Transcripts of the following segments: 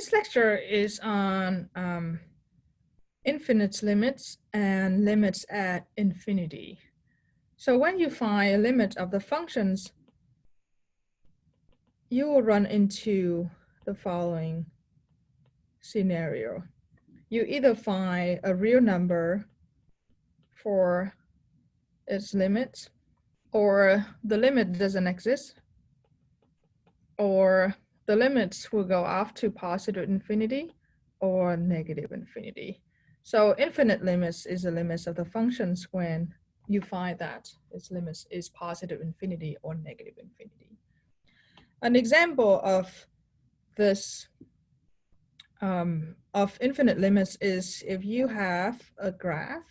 This lecture is on infinite limits and limits at infinity. So when you find a limit of the functions, you will run into the following scenario. You either find a real number for its limits, or the limit doesn't exist, or the limits will go off to positive infinity or negative infinity. So infinite limits is the limits of the functions when you find that its limits is positive infinity or negative infinity. An example of this of infinite limits is if you have a graph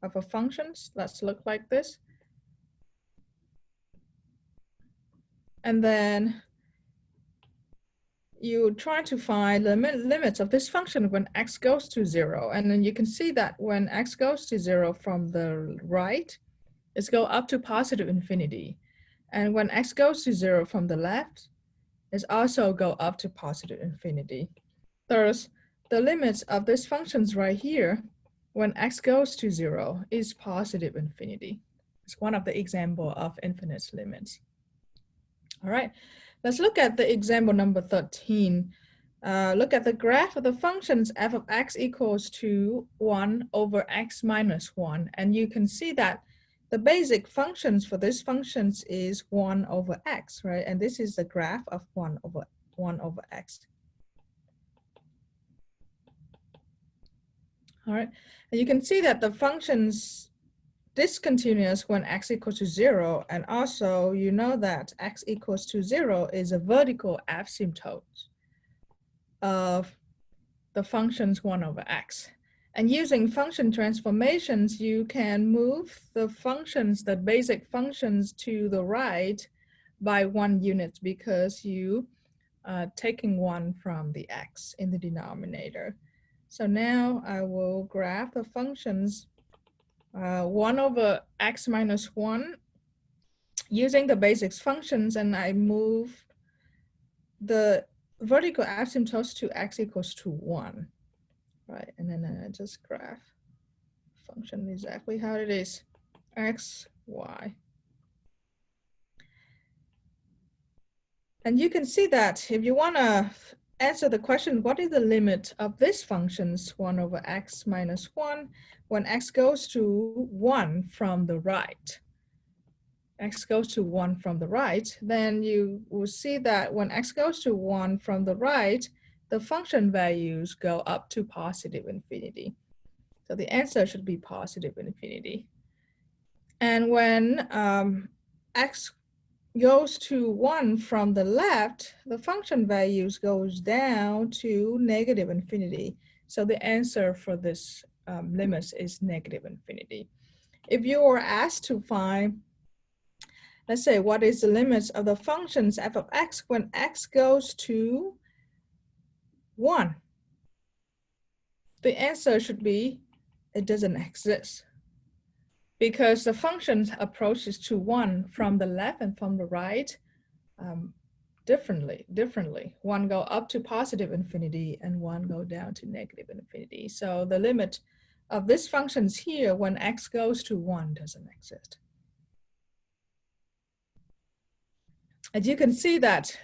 of a functions that's look like this, and then you try to find the limits of this function when x goes to 0. And then you can see that when x goes to 0 from the right, it's go up to positive infinity. And when x goes to 0 from the left, it's also go up to positive infinity. Thus, the limits of these functions right here, when x goes to 0, is positive infinity. It's one of the example of infinite limits. All right. Let's look at the example number 13. Look at the graph of the functions f of x equals to 1 over x minus 1. And you can see that the basic functions for these functions is 1 over x, right? And this is the graph of 1 over x. All right. And you can see that the functions discontinuous when x equals to 0, and also you know that x equals to 0 is a vertical asymptote of the functions 1 over x. And using function transformations, you can move the functions, the basic functions, to the right by 1 unit because you taking 1 from the x in the denominator. So now I will graph the functions 1 over x minus 1 using the basics functions, and I move the vertical asymptotes to x equals to 1, right? And then I just graph function exactly how it is, x, y. And you can see that if you want to answer the question, what is the limit of these functions 1 over x minus 1 when x goes to 1 from the right? X goes to 1 from the right, then you will see that when x goes to 1 from the right, the function values go up to positive infinity. So the answer should be positive infinity. And when x goes to 1 from the left, the function values goes down to negative infinity. So the answer for this limit is negative infinity. If you were asked to find, let's say, what is the limits of the functions f of x when x goes to 1? The answer should be it doesn't exist, because the function approaches to 1 from the left and from the right differently. One go up to positive infinity and one go down to negative infinity. So the limit of these functions here when x goes to 1 doesn't exist. As you can see that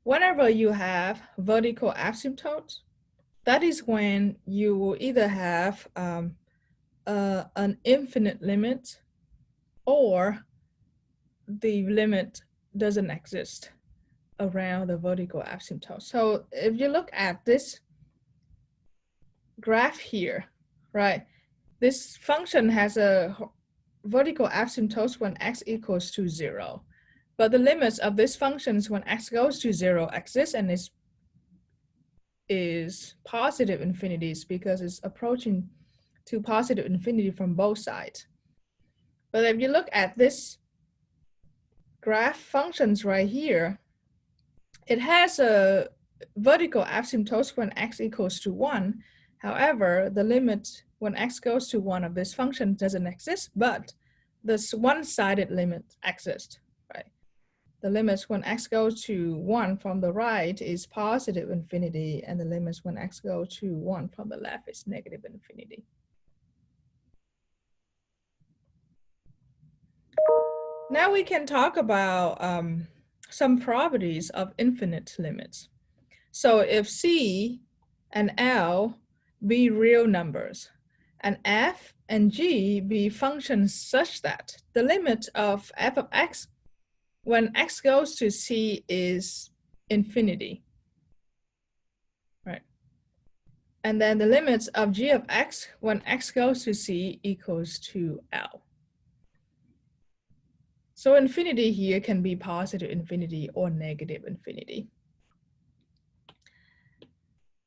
whenever you have vertical asymptotes, that is when you will either have an infinite limit or the limit doesn't exist around the vertical asymptote. So if you look at this graph here, right, this function has a vertical asymptote when x equals to 0. But the limits of these functions when x goes to 0 exist, and is positive infinities because it's approaching to positive infinity from both sides. But if you look at this graph functions right here, it has a vertical asymptote when x equals to 1. However, the limit when x goes to 1 of this function doesn't exist, but this one-sided limit exists, right? the limits when x goes to 1 from the right is positive infinity, and the limits when x goes to 1 from the left is negative infinity. Now we can talk about some properties of infinite limits. So if C and L be real numbers, and f and g be functions such that the limit of f of x when x goes to c is infinity, right? And then the limits of g of x when x goes to c equals to L. So infinity here can be positive infinity or negative infinity.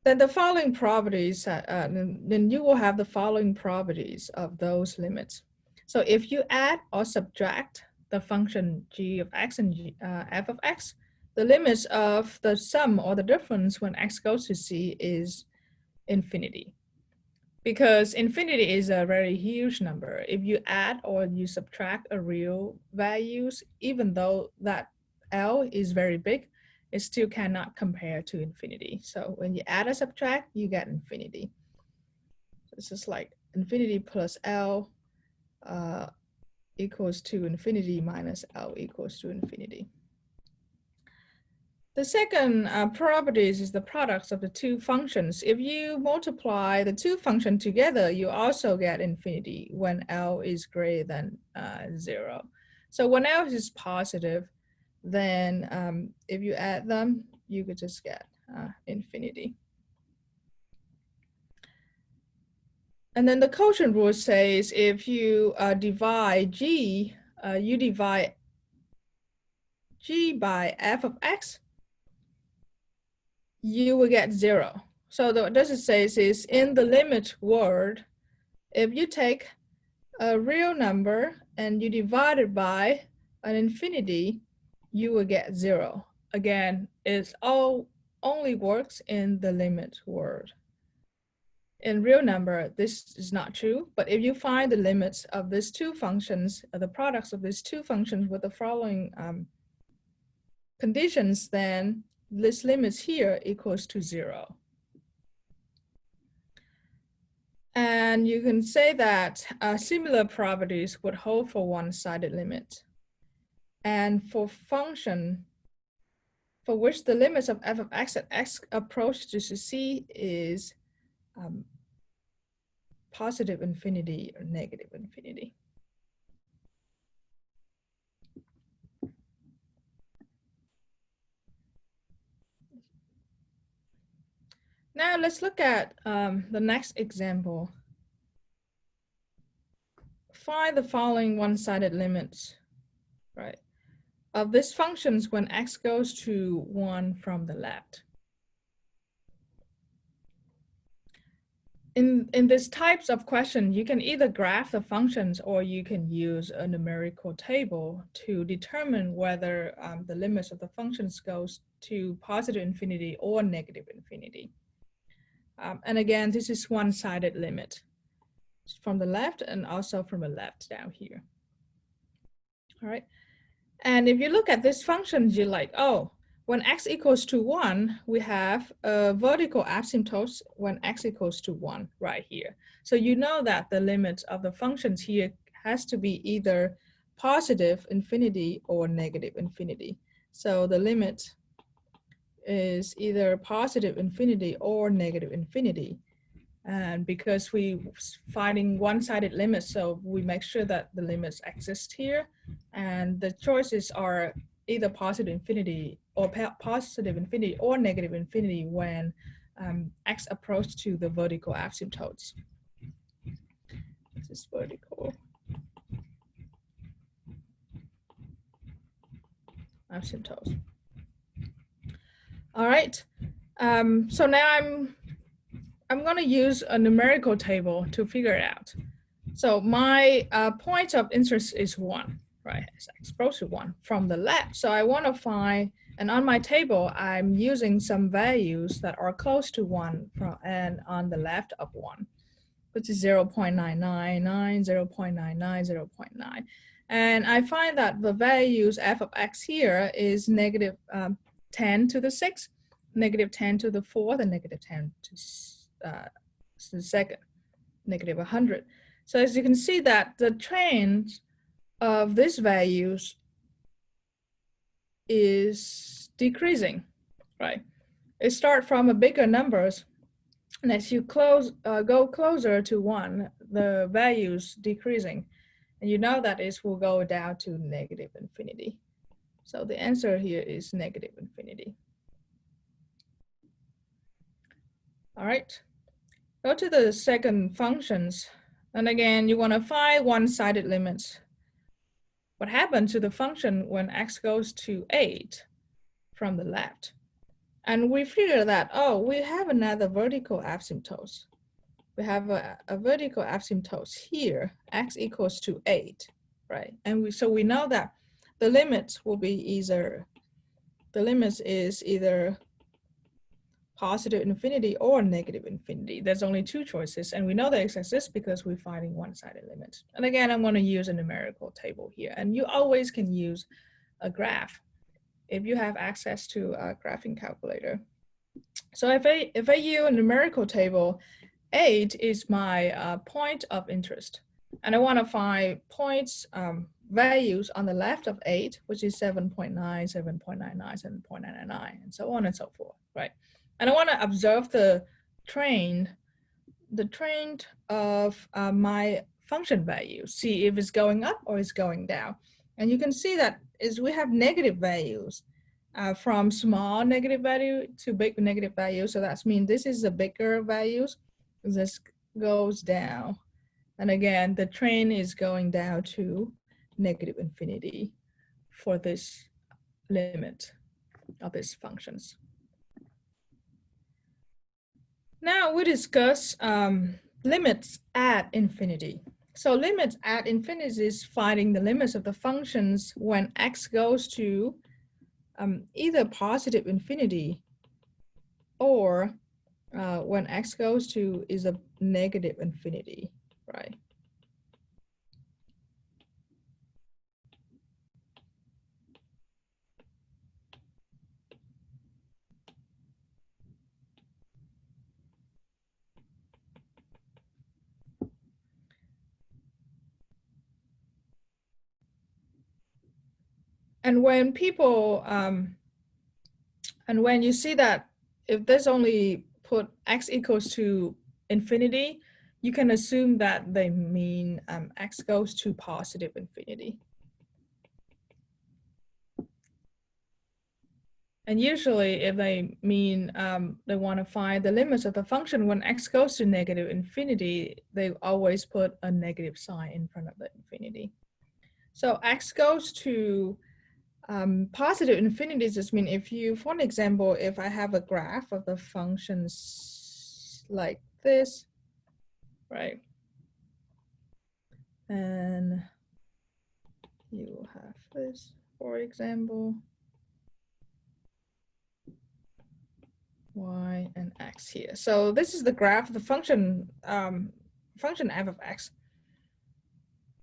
Then the following properties, then you will have the following properties of those limits. So if you add or subtract the function g of x and f of x, the limits of the sum or the difference when x goes to c is infinity. Because infinity is a very huge number. If you add or you subtract a real values, even though that L is very big, it still cannot compare to infinity. So when you add or subtract, you get infinity. This is like infinity plus L equals to infinity minus L equals to infinity. The second properties is the products of the two functions. If you multiply the two functions together, you also get infinity when L is greater than 0. So when L is positive, then if you add them, you could just get infinity. And then the quotient rule says if you divide G, you divide G by f of x, you will get 0. So what does it say is in the limit word, if you take a real number and you divide it by an infinity, you will get 0. Again, it only works in the limit word. In real number, this is not true, but if you find the limits of these two functions, the products of these two functions with the following conditions, then this limit here equals to 0. And you can say that similar properties would hold for one-sided limit. And for function for which the limits of f of x at x approach to c is positive infinity or negative infinity. Now let's look at the next example. Find the following one-sided limits, right, of these functions when x goes to 1 from the left. In these types of question, you can either graph the functions or you can use a numerical table to determine whether the limits of the functions goes to positive infinity or negative infinity. And again, this is one-sided limit from the left and also from the left down here. All right. And if you look at this function, you're like, oh, when x equals to 1, we have a vertical asymptotes when x equals to 1 right here. So you know that the limit of the functions here has to be either positive infinity or negative infinity. So the limit is either positive infinity or negative infinity. And because we finding one-sided limits, so we make sure that the limits exist here. And the choices are either positive infinity or negative infinity when x approaches to the vertical asymptotes. This is vertical asymptotes. All right. So now I'm going to use a numerical table to figure it out. So my point of interest is 1, right? It's exposed to 1 from the left. So I want to find, and on my table, I'm using some values that are close to 1 and on the left of 1. which is 0.999, 0.99, 0.9. And I find that the values f of x here is negative 10 to the 6th, negative 10 to the 4th, and negative 10 to the 2nd, negative 100. So as you can see that the trend of these values is decreasing, right? It starts from a bigger numbers, and as you go closer to 1, the values decreasing. And you know that it will go down to negative infinity. So the answer here is negative infinity. All right, go to the second functions. And again, you want to find one-sided limits. What happens to the function when x goes to 8 from the left? And we figure that, oh, we have another vertical asymptotes. We have a vertical asymptotes here, x equals to 8, right? And so we know that the limits will be either, the limits is either positive infinity or negative infinity. There's only two choices, and we know they exist because we're finding one-sided limits. And again, I'm going to use a numerical table here, and you always can use a graph if you have access to a graphing calculator. So if I use a numerical table, 8 is my point of interest, and I want to find points values on the left of 8, which is 7.9, 7.99, 7.99, and so on and so forth, right? And I want to observe the trend of my function value, see if it's going up or it's going down. And you can see that is we have negative values from small negative value to big negative value. So that means this is the bigger values. This goes down. And again, the trend is going down to negative infinity for this limit of these functions. Now we discuss limits at infinity. So limits at infinity is finding the limits of the functions when x goes to either positive infinity or when x goes to is a negative infinity, right? And when people, and when you see that if there's only put x equals to infinity, you can assume that they mean x goes to positive infinity. And usually if they mean they want to find the limits of the function when x goes to negative infinity, they always put a negative sign in front of the infinity. So x goes to positive infinity just mean if you, for an example, if I have a graph of the functions like this, right? And you have this, for example, y and x here. So this is the graph of the function, function f of x.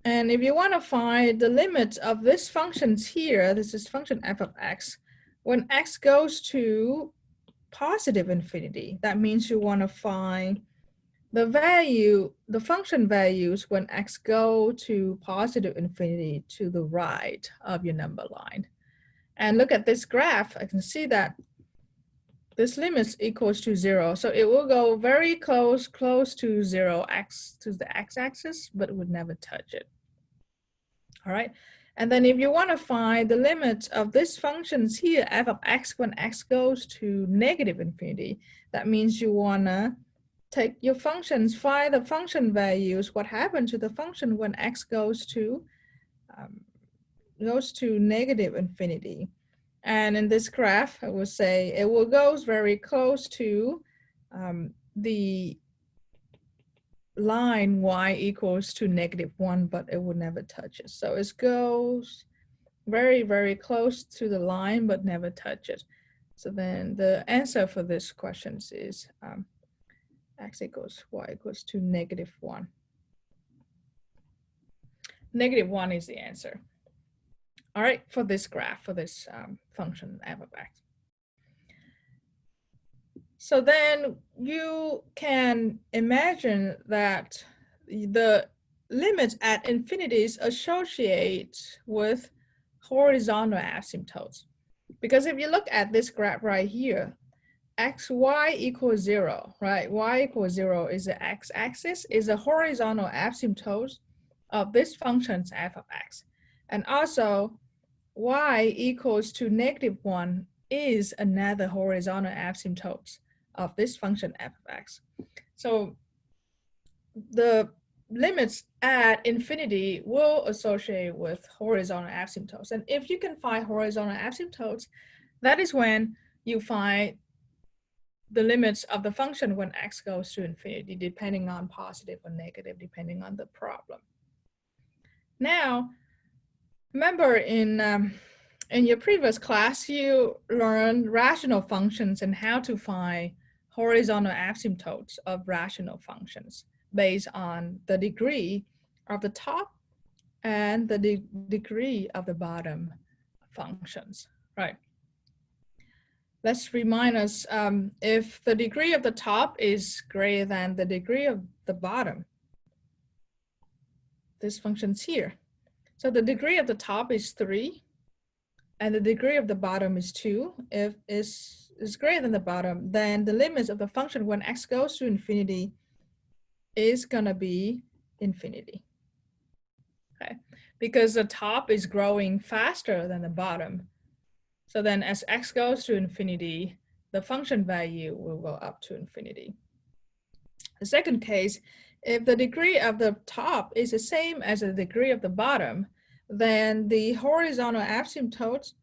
And if you want to find the limits of this functions here, this is function f of x, when x goes to positive infinity, that means you want to find the value, the function values when x go to positive infinity to the right of your number line. And look at this graph, I can see that this limit equals to 0. So it will go very close to 0, x to the x-axis, but it would never touch it. All right. And then if you want to find the limit of these functions here, f of x, when x goes to negative infinity, that means you want to take your functions, find the function values, what happens to the function when x goes to negative infinity. And in this graph, I will say it will go very close to the line y equals to -1, but it will never touch it. So it goes very, very close to the line, but never touch it. So then the answer for this question is x equals y equals to -1. -1 is the answer. All right, for this graph, for this function f of x. So then you can imagine that the limits at infinities associate with horizontal asymptotes. Because if you look at this graph right here, xy equals 0, right? Y equals 0 is the x-axis, is a horizontal asymptote of this function's f of x. And also, y equals to -1 is another horizontal asymptote of this function f of x. So the limits at infinity will associate with horizontal asymptotes. And if you can find horizontal asymptotes, that is when you find the limits of the function when x goes to infinity, depending on positive or negative, depending on the problem. Now, remember in your previous class, you learned rational functions and how to find horizontal asymptotes of rational functions based on the degree of the top and the degree of the bottom functions, right? Let's remind us, if the degree of the top is greater than the degree of the bottom, this function's here. So the degree of the top is 3, and the degree of the bottom is 2. If it's greater than the bottom, then the limits of the function when x goes to infinity is gonna be infinity, okay? Because the top is growing faster than the bottom. So then as x goes to infinity, the function value will go up to infinity. The second case, if the degree of the top is the same as the degree of the bottom, then the horizontal asymptote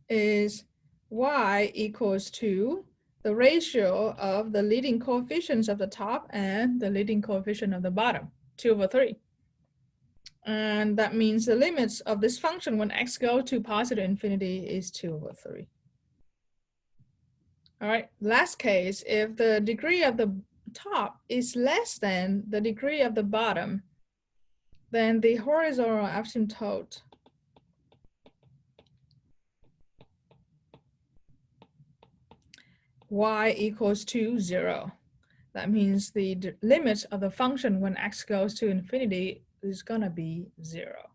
is y equals to the ratio of the leading coefficients of the top and the leading coefficient of the bottom, 2/3. And that means the limits of this function when x goes to positive infinity is 2/3. All right, last case, if the degree of the top is less than the degree of the bottom, then the horizontal asymptote y equals to 0. That means the limit of the function when x goes to infinity is gonna be 0.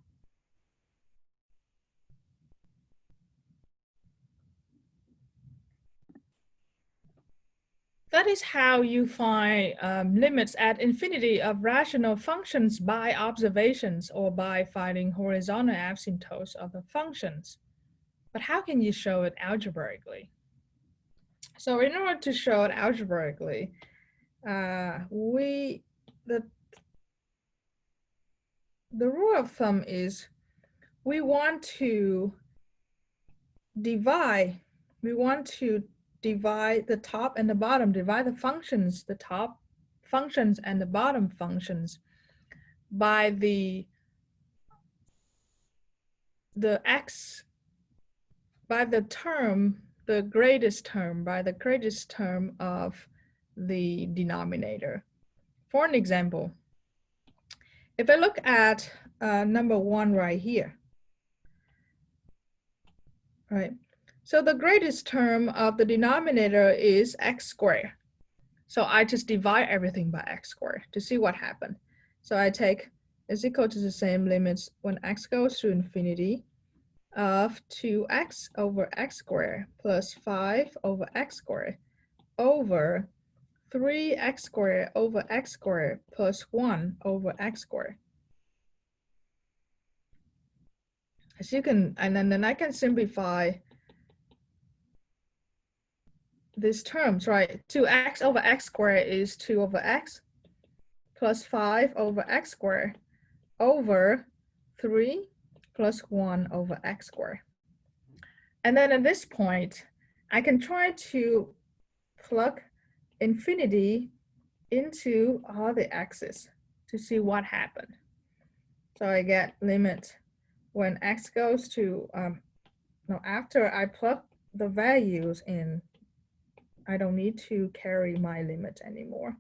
That is how you find limits at infinity of rational functions by observations or by finding horizontal asymptotes of the functions. But how can you show it algebraically? So in order to show it algebraically, the rule of thumb is we want to divide the top and the bottom, divide the functions, the top functions and the bottom functions by the term, the greatest term of the denominator. For an example, if I look at number 1 right here, right? So the greatest term of the denominator is x squared. So I just divide everything by x squared to see what happened. So I take is equal to the same limits when x goes to infinity of 2x over x squared plus 5 over x squared over 3x squared over x squared plus 1 over x squared. As you can, and then I can simplify these terms, right? 2x over x squared is 2 over x plus 5 over x squared over 3 plus 1 over x squared. And then at this point, I can try to plug infinity into all the x's to see what happened. So I get limit when x goes to, no, after I plug the values in, I don't need to carry my limit anymore.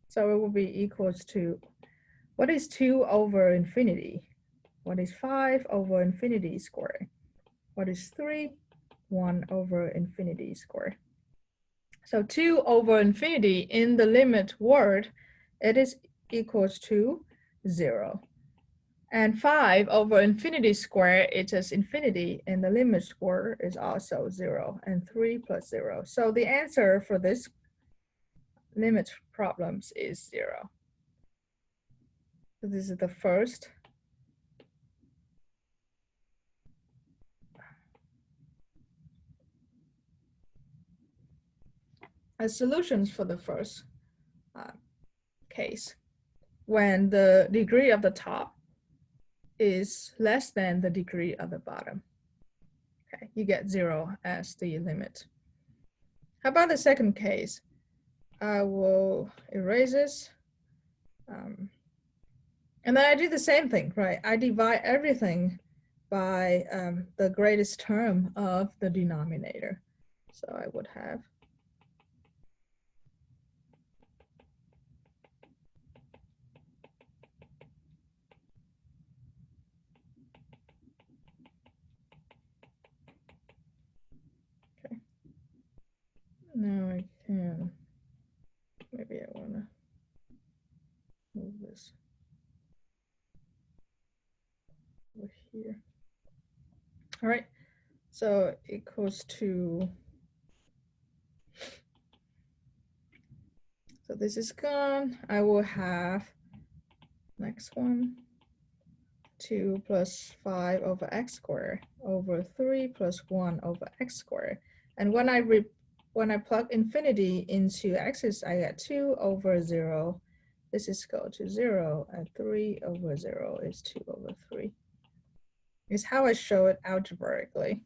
So it will be equals to, what is 2 over infinity? What is 5 over infinity squared? What is 3? 1 over infinity squared. So 2 over infinity in the limit word, it is equals to 0. And 5 over infinity squared, it is infinity, and the limit square is also 0, and 3 plus 0. So the answer for this limit problems is 0. So this is the first. As solutions for the first case, when the degree of the top is less than the degree of the bottom. Okay, you get 0 as the limit. How about the second case? I will erase this. And then I do the same thing, right? I divide everything by the greatest term of the denominator. So I would have now I can, maybe I want to move this over here. All right, so equals to, so this is gone. I will have, next one, 2 plus 5 over x squared over 3 plus 1 over x squared. And when I plug infinity into x's, I get 2 over 0. This is go to 0, and 3 over 0 is 2 over 3. Is how I show it algebraically.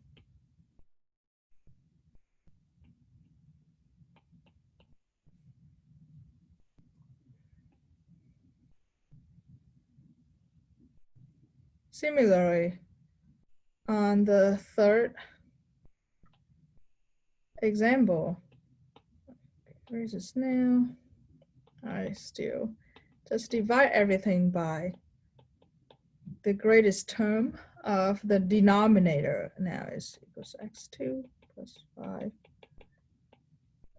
Similarly, on the third example, where is this now? I still just divide everything by the greatest term of the denominator. Now is equals x2 plus 5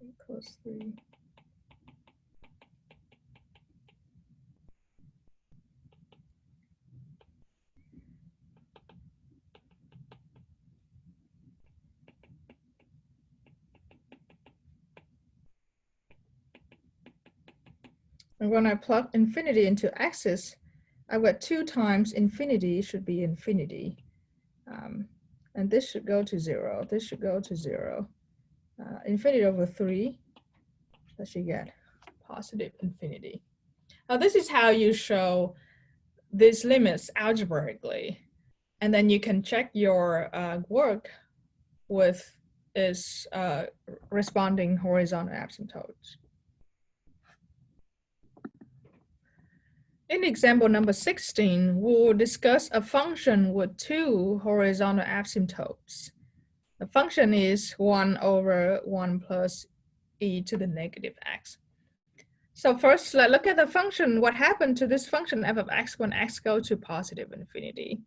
equals 3. And when I plug infinity into x's, I've got 2 times infinity should be infinity. And this should go to 0. This should go to 0. Infinity over 3, that should get positive infinity. Now this is how you show these limits algebraically. And then you can check your work with is responding horizontal asymptotes. In example number 16, we'll discuss a function with 2 horizontal asymptotes. The function is 1 over 1 plus e to the negative x. So first, let's look at the function. What happened to this function f of x when x goes to positive infinity?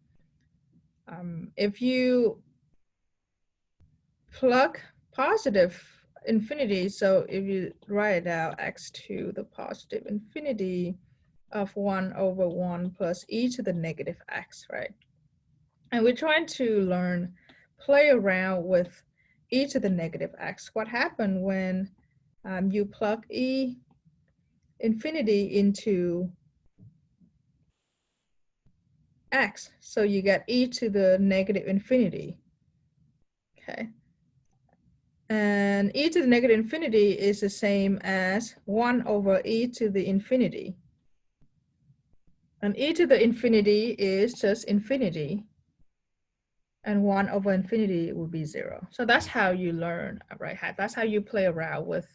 If you plug positive infinity, so if you write out x to the positive infinity of 1 over 1 plus e to the negative x, right? And we're trying to learn, play around with e to the negative x. What happened when you plug e infinity into x? So you get e to the negative infinity, okay? And e to the negative infinity is the same as 1 over e to the infinity. And e to the infinity is just infinity. And 1 over infinity will be 0. So that's how you learn, right? That's how you play around with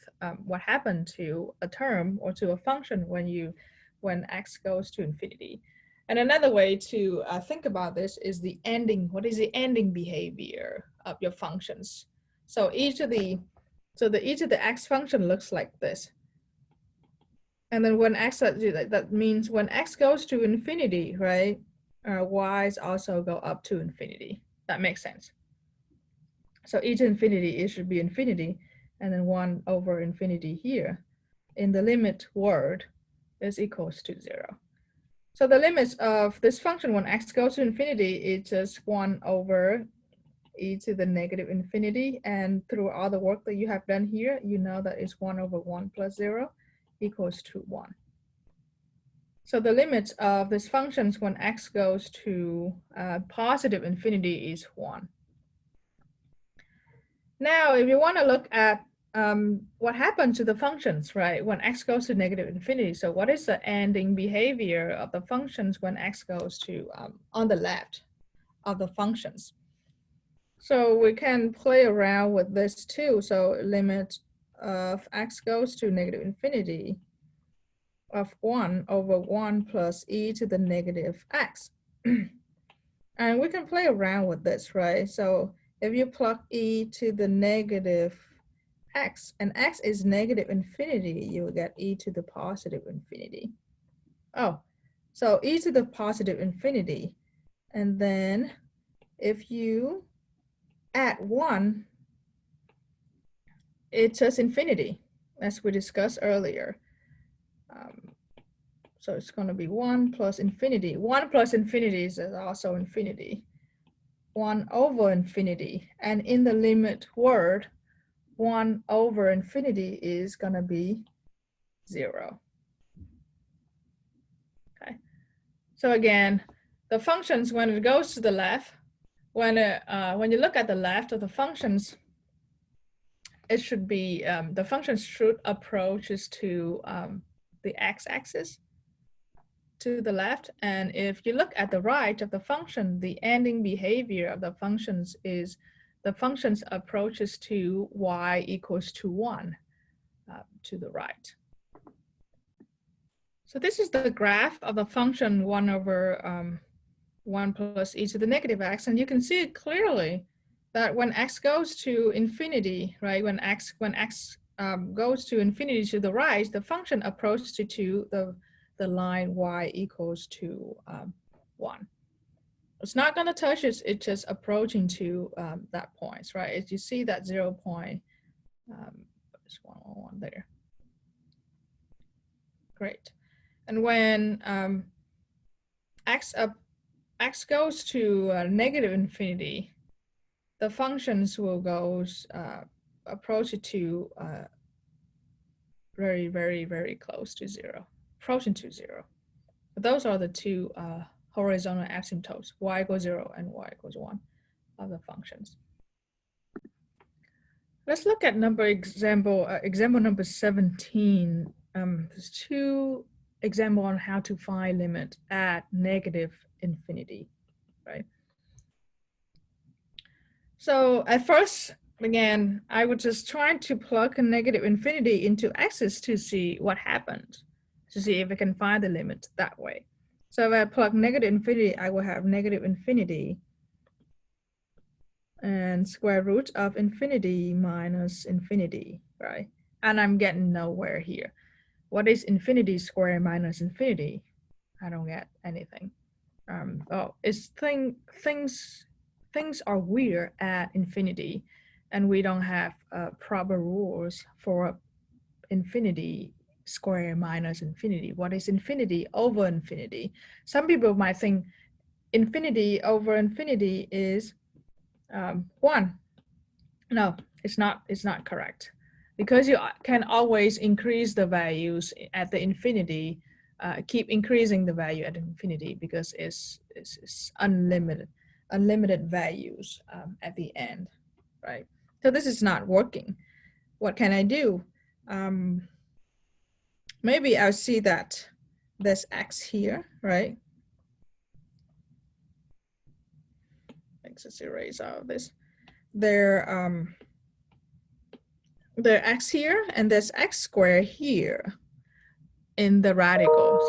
what happened to a term or to a function when x goes to infinity. And another way to think about this is the ending. What is the ending behavior of your functions? So each of the x function looks like this. And then when x, that means when x goes to infinity, right? Y's also go up to infinity. That makes sense. So each infinity, it should be infinity, and then 1 over infinity here in the limit word is equals to 0. So the limits of this function when x goes to infinity is just 1 over e to the negative infinity. And through all the work that you have done here, you know that it's 1 over 1 plus 0 equals to 1. So the limits of these functions when x goes to positive infinity is 1. Now, if you want to look at what happens to the functions, right, when x goes to negative infinity. So what is the ending behavior of the functions when x goes to on the left of the functions? So we can play around with this too. So limit of x goes to negative infinity of 1 over 1 plus e to the negative x. And we can play around with this, right? So if you plug e to the negative x, and x is negative infinity, you will get e to the positive infinity. Oh, so e to the positive infinity. And then if you add 1, it's just infinity, as we discussed earlier. So it's going to be 1 plus infinity. 1 plus infinity is also infinity. 1 over infinity. And in the limit word, 1 over infinity is going to be 0. Okay. So again, the functions, when it goes to the left, when you look at the left of the functions, it should be, the functions should approaches to the x-axis to the left. And if you look at the right of the function, the ending behavior of the functions is the functions approaches to y equals to 1 to the right. So this is the graph of the function 1 over 1 plus e to the negative x. And you can see it clearly that when x goes to infinity, right, when x goes to infinity to the right, the function approaches to the line y equals to 1. It's not going to touch it, it's just approaching to that point, right? As you see that 0 point, it's 1 there. Great. And when x goes to negative infinity, the functions will go approach to very, very, very close to 0, approaching to 0. But those are the two horizontal asymptotes, y equals 0 and y equals 1 of the functions. Let's look at example number 17. There's 2 examples on how to find limit at negative infinity, right? So at first, again, I was just trying to plug a negative infinity into x's to see what happens, to see if I can find the limit that way. So if I plug negative infinity, I will have negative infinity and square root of infinity minus infinity, right? And I'm getting nowhere here. What is infinity squared minus infinity? I don't get anything. It's things are weird at infinity, and we don't have proper rules for infinity square minus infinity. What is infinity over infinity? Some people might think infinity over infinity is 1. No, it's not correct, because you can always increase the values at the infinity, keep increasing the value at infinity, because it's unlimited values at the end, right? So this is not working. What can I do? Maybe I'll see that there's x here, right? Let's just erase all of this. There x here, and there's x squared here in the radical.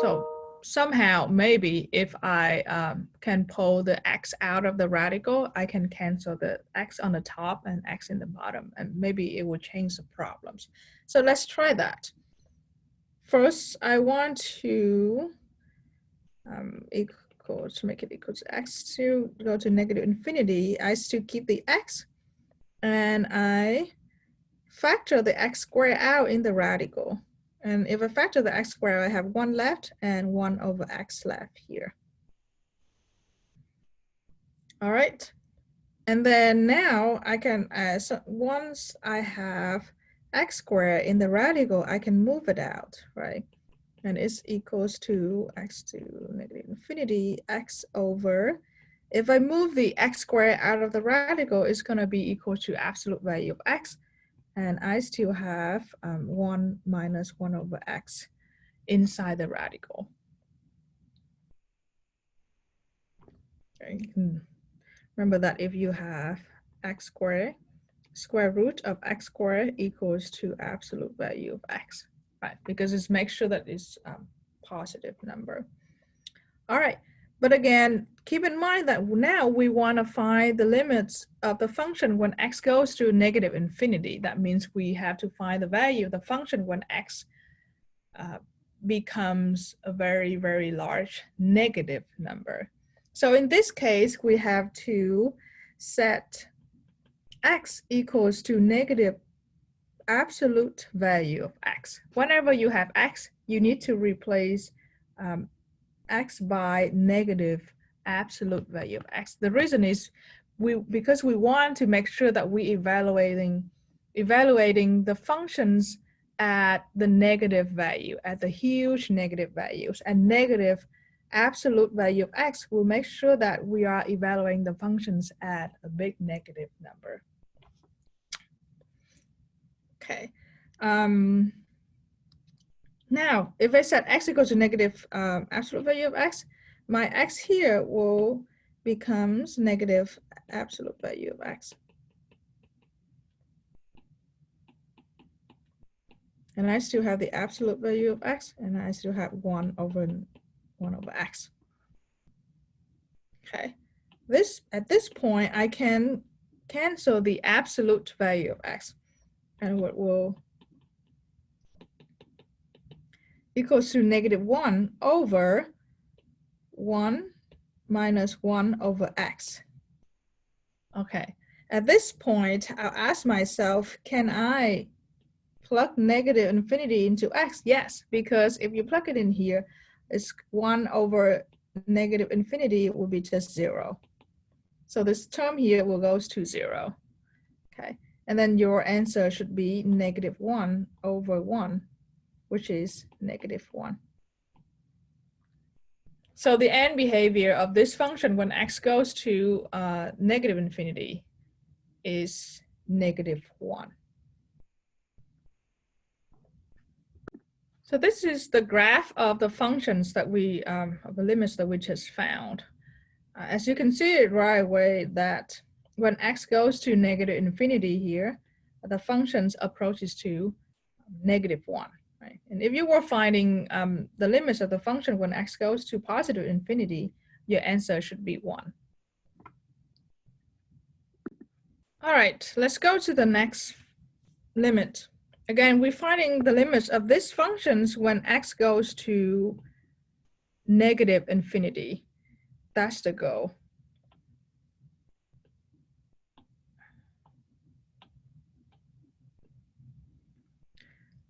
somehow, maybe if I can pull the x out of the radical, I can cancel the x on the top and x in the bottom, and maybe it will change the problems. So let's try that. First, I want to make it equal to x to go to negative infinity. I still keep the x, and I factor the x squared out in the radical. And if I factor the x squared, I have 1 left and 1 over x left here. All right. And then now I can, so once I have x squared in the radical, I can move it out, right? And it's equals to x to negative infinity, x over, if I move the x squared out of the radical, it's going to be equal to absolute value of x. And I still have 1 minus 1 over x inside the radical. Okay. Remember that if you have x squared, square root of x squared equals to absolute value of x, right? Because it's make sure that it's positive number. All right, but again, keep in mind that now we want to find the limits of the function when x goes to negative infinity. That means we have to find the value of the function when x becomes a very, very large negative number. So in this case, we have to set x equals to negative absolute value of x. Whenever you have x, you need to replace x by negative absolute value of x. The reason is because we want to make sure that we evaluating the functions at the negative value, at the huge negative values, and negative absolute value of x will make sure that we are evaluating the functions at a big negative number. Okay. Now, if I set x equals to negative absolute value of x, my x here will becomes negative absolute value of x. And I still have the absolute value of x, and I still have 1 over x. Okay. At this point, I can cancel the absolute value of x. And what will equals to negative 1 over 1 minus 1 over x. Okay, at this point, I'll ask myself, can I plug negative infinity into x? Yes, because if you plug it in here, it's 1 over negative infinity will be just 0. So this term here will go to 0. Okay, and then your answer should be negative 1 over 1, which is negative 1. So the end behavior of this function when x goes to negative infinity is negative 1. So this is the graph of the functions that we, of the limits that we just found. As you can see it right away that when x goes to negative infinity here, the functions approaches to negative 1. Right? And if you were finding the limits of the function when x goes to positive infinity, your answer should be 1. All right, let's go to the next limit. Again, we're finding the limits of these functions when x goes to negative infinity. That's the goal.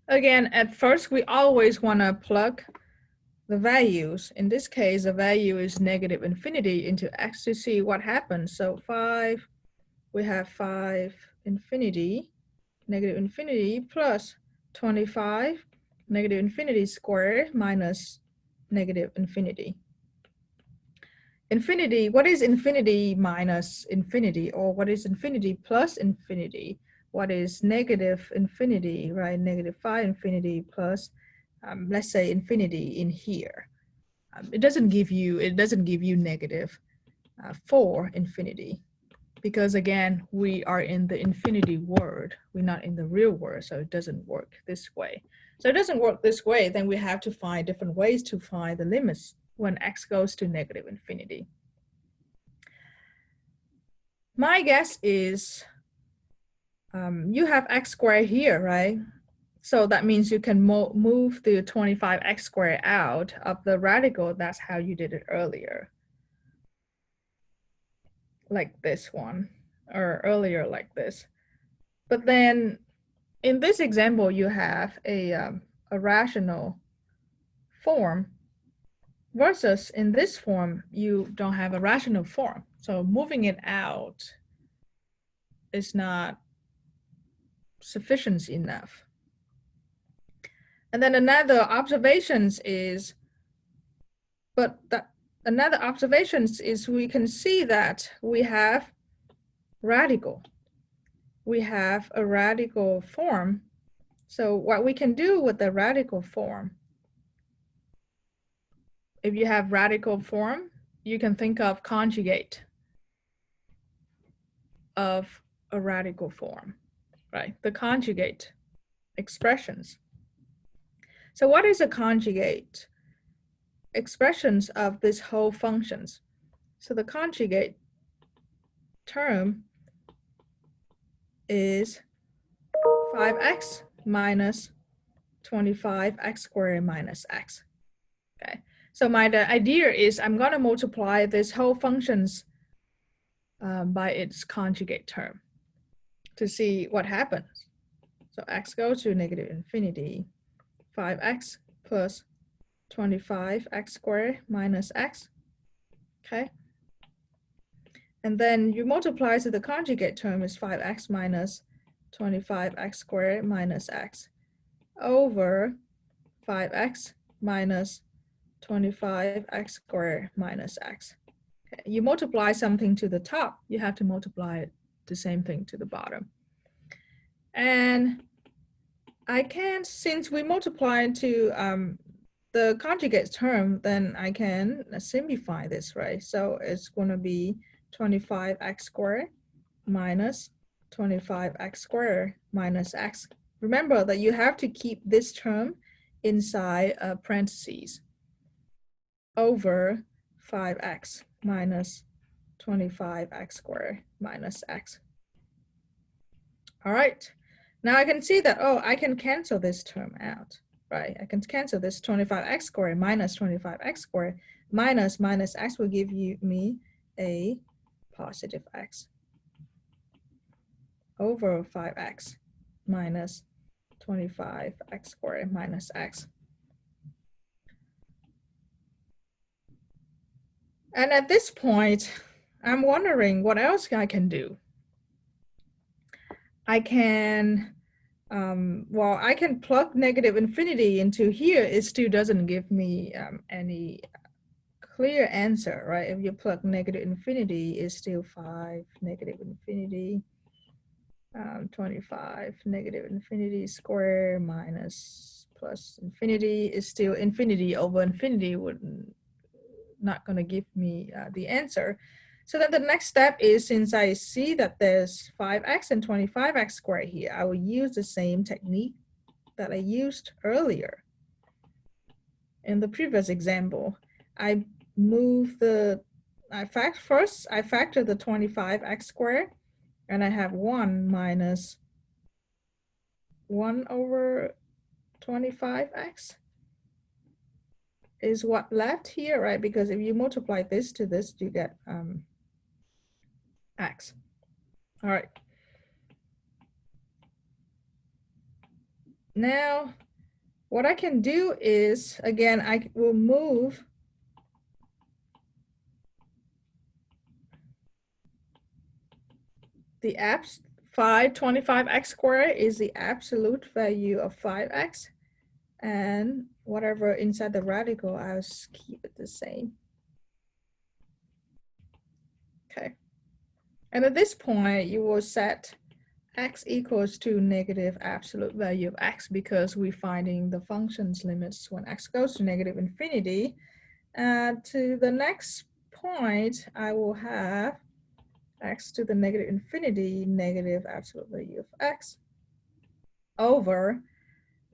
Again, at first, we always want to plug the values. In this case, the value is negative infinity into x to see what happens. So 5, we have 5 infinity, negative infinity plus 25, negative infinity squared minus negative infinity. Infinity, what is infinity minus infinity? Or what is infinity plus infinity? What is negative infinity, right? Negative 5 infinity plus, let's say, infinity in here. It doesn't give you negative 4 infinity, because again, we are in the infinity world. We're not in the real world, so it doesn't work this way. So it doesn't work this way, then we have to find different ways to find the limits when x goes to negative infinity. My guess is you have x squared here, right? So that means you can move the 25x squared out of the radical. That's how you did it earlier. Like this one, or earlier like this. But then in this example, you have a rational form versus in this form, you don't have a rational form. So moving it out is not sufficient enough. And then another observations is, another observations is we can see that we have radical. We have a radical form. So what we can do with the radical form, if you have radical form, you can think of conjugate of a radical form, right? The conjugate expressions. So what is a conjugate expressions of this whole functions? So the conjugate term is 5x minus 25x squared minus x. Okay, so the idea is I'm going to multiply this whole functions by its conjugate term to see what happens. So x goes to negative infinity, 5x plus 25x squared minus x. Okay, and then you multiply to the conjugate term is 5x minus 25x squared minus x over 5x minus 25x squared minus x. Okay. You multiply something to the top, you have to multiply it the same thing to the bottom. And I can, since we multiply to the conjugate term, then I can simplify this, right? So it's going to be 25x squared minus 25x squared minus x. Remember that you have to keep this term inside parentheses over 5x minus 25x squared minus x. All right, now I can see that, oh, I can cancel this term out, right? I can cancel this 25x squared minus 25x squared minus x will give me a positive x over 5x minus 25x squared minus x. And at this point, I'm wondering what else I can do. I can, well, I can plug negative infinity into here. It still doesn't give me any clear answer, right? If you plug negative infinity, it's still 5 negative infinity, 25 negative infinity square minus plus infinity is still infinity over infinity would not going to give me the answer. So then the next step is, since I see that there's 5x and 25x squared here, I will use the same technique that I used earlier. In the previous example, I move the, first I factor the 25x squared, and I have 1 minus 1 over 25x is what left here, right? Because if you multiply this to this, you get x. All right. Now, what I can do is, again, I will move the 25x squared is the absolute value of 5x, and whatever inside the radical, I'll keep it the same. Okay. And at this point, you will set x equals to negative absolute value of x, because we're finding the function's limits when x goes to negative infinity. To the next point, I will have x to the negative infinity negative absolute value of x over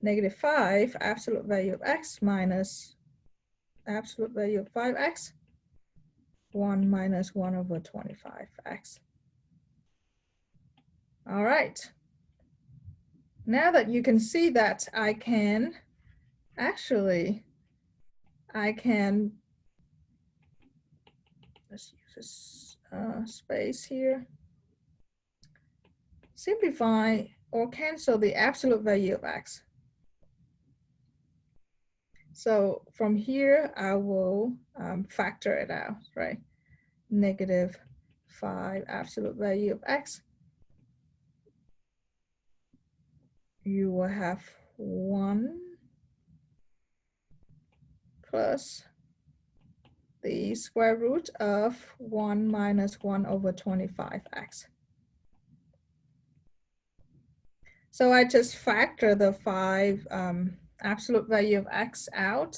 negative 5 absolute value of x minus absolute value of 5x, 1 minus 1 over 25x. All right. Now that you can see that I can let's use this space here, simplify or cancel the absolute value of x. So from here, I will factor it out, right? Negative 5 absolute value of x. You will have 1 plus the square root of 1 minus 1 over 25x. So I just factor the 5 absolute value of x out,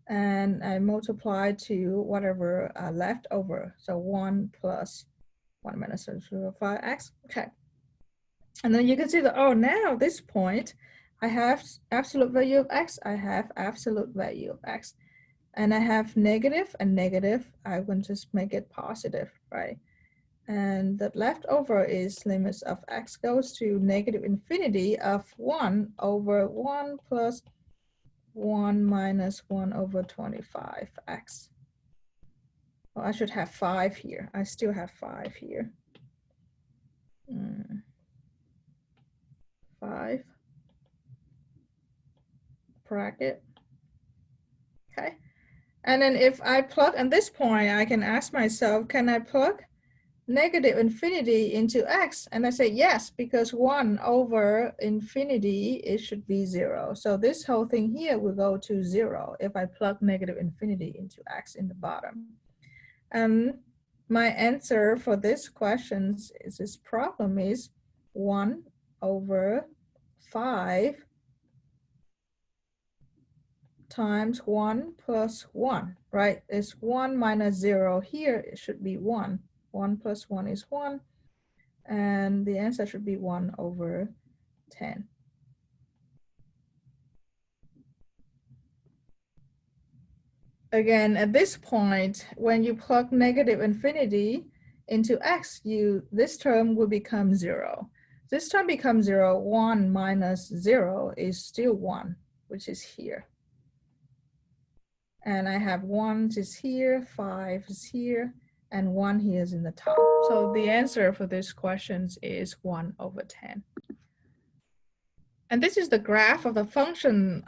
and I multiply to whatever left over. So 1 plus 1 minus 5x. Okay. And then you can see that, oh, now at this point, I have absolute value of x, I have absolute value of x. And I have negative and negative, I will just make it positive, right? And the leftover is limits of x goes to negative infinity of 1 over 1 plus 1 minus 1 over 25x. Well, I should have 5 here. I still have 5 here. 5 bracket. Okay. And then if I plug, at this point, I can ask myself, can I plug negative infinity into x? And I say yes, because 1 over infinity, it should be 0. So this whole thing here will go to 0 if I plug negative infinity into x in the bottom. And my answer for this question is, this problem is 1 over 5 times 1 plus 1, right? It's 1 minus 0 here, it should be 1. 1 plus 1 is 1, and the answer should be 1 over 10. Again, at this point, when you plug negative infinity into x, this term will become 0. This term becomes 0. 1 minus 0 is still 1, which is here. And I have 1 is here, 5 is here, and 1 here is in the top. So the answer for this question is 1 over 10. And this is the graph of the function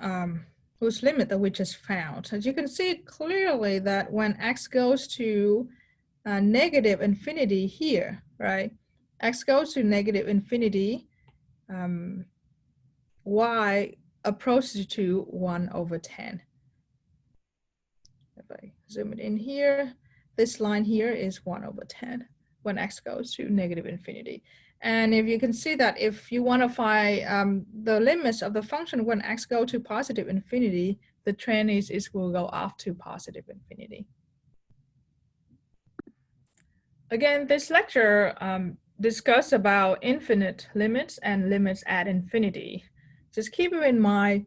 whose limit that we just found. As you can see clearly that when x goes to negative infinity here, right? X goes to negative infinity, y approaches to 1 over 10. If I zoom it in here, this line here is 1 over 10 when x goes to negative infinity. And if you can see that if you want to find the limits of the function when x go to positive infinity, the trend is will go off to positive infinity. Again, this lecture discuss about infinite limits and limits at infinity. Just keep in mind,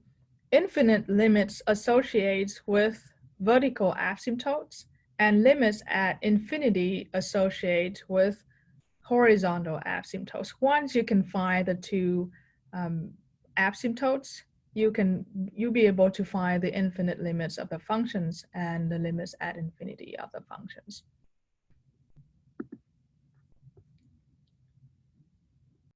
infinite limits associates with vertical asymptotes, and limits at infinity associate with horizontal asymptotes. Once you can find the two asymptotes, you'll be able to find the infinite limits of the functions and the limits at infinity of the functions.